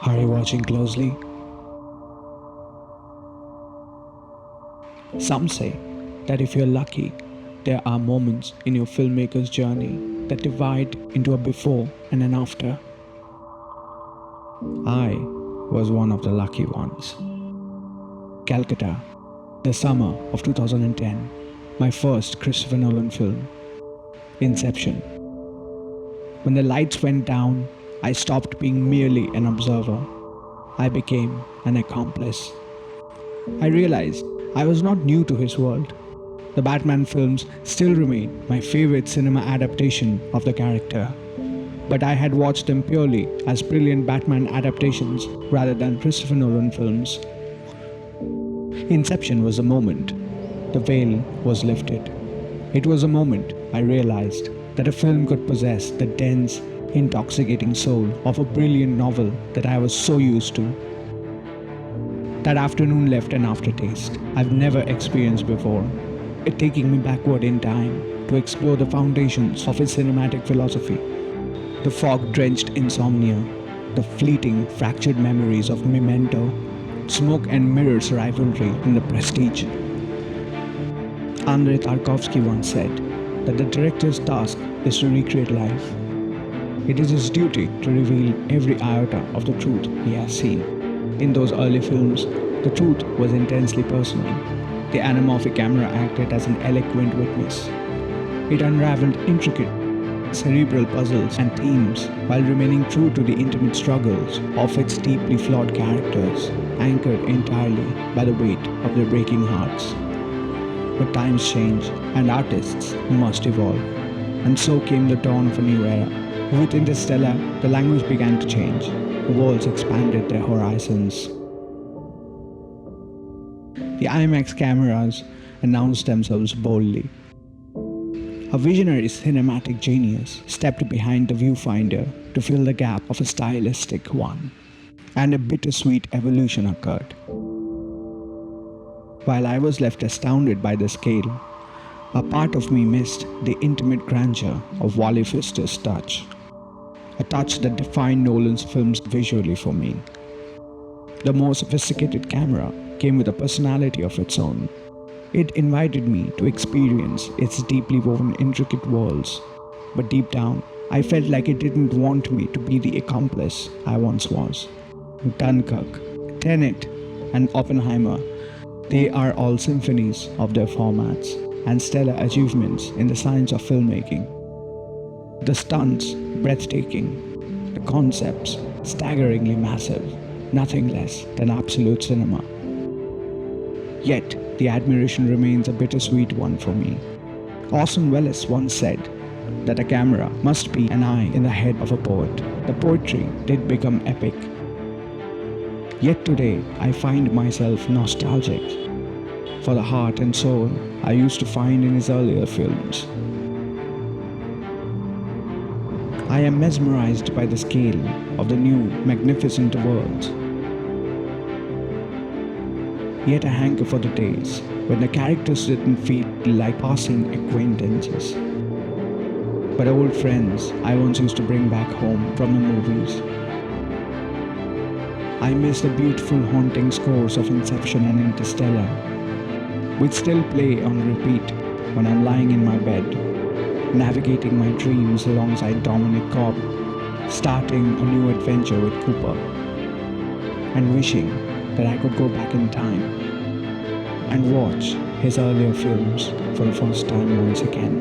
Are you watching closely? Some say that if you're lucky, there are moments in your filmmaker's journey that divide into a before and an after. I was one of the lucky ones. Calcutta, the summer of 2010, my first Christopher Nolan film, Inception. When the lights went down, I stopped being merely an observer. I became an accomplice. I realized I was not new to his world. The Batman films still remain my favorite cinema adaptation of the character. But I had watched them purely as brilliant Batman adaptations rather than Christopher Nolan films. Inception was the moment. The veil was lifted. It was a moment I realized that a film could possess the dense, intoxicating soul of a brilliant novel that I was so used to. That afternoon left an aftertaste I've never experienced before, it taking me backward in time to explore the foundations of his cinematic philosophy. The fog-drenched insomnia, the fleeting, fractured memories of Memento, smoke and mirrors rivalry in The Prestige. Andrei Tarkovsky once said that the director's task is to recreate life. It is his duty to reveal every iota of the truth he has seen. In those early films, the truth was intensely personal. The anamorphic camera acted as an eloquent witness. It unraveled intricate, cerebral puzzles and themes while remaining true to the intimate struggles of its deeply flawed characters, anchored entirely by the weight of their breaking hearts. But times change and artists must evolve. And so came the dawn of a new era. With Interstellar, the language began to change. Worlds expanded their horizons. The IMAX cameras announced themselves boldly. A visionary cinematic genius stepped behind the viewfinder to fill the gap of a stylistic one, and a bittersweet evolution occurred. While I was left astounded by the scale, a part of me missed the intimate grandeur of Wally Pfister's touch. A touch that defined Nolan's films visually for me. The more sophisticated camera came with a personality of its own. It invited me to experience its deeply woven, intricate worlds. But deep down, I felt like it didn't want me to be the accomplice I once was. Dunkirk, Tenet, and Oppenheimer, they are all symphonies of their formats and stellar achievements in the science of filmmaking. The stunts, breathtaking. The concepts, staggeringly massive. Nothing less than absolute cinema. Yet, the admiration remains a bittersweet one for me. Orson Welles once said that a camera must be an eye in the head of a poet. The poetry did become epic. Yet today, I find myself nostalgic for the heart and soul I used to find in his earlier films. I am mesmerized by the scale of the new, magnificent worlds. Yet I hanker for the days when the characters didn't feel like passing acquaintances, but old friends I once used to bring back home from the movies. I miss the beautiful, haunting scores of Inception and Interstellar, which still play on repeat when I'm lying in my bed, navigating my dreams alongside Dominic Cobb, starting a new adventure with Cooper, and wishing that I could go back in time and watch his earlier films for the first time once again.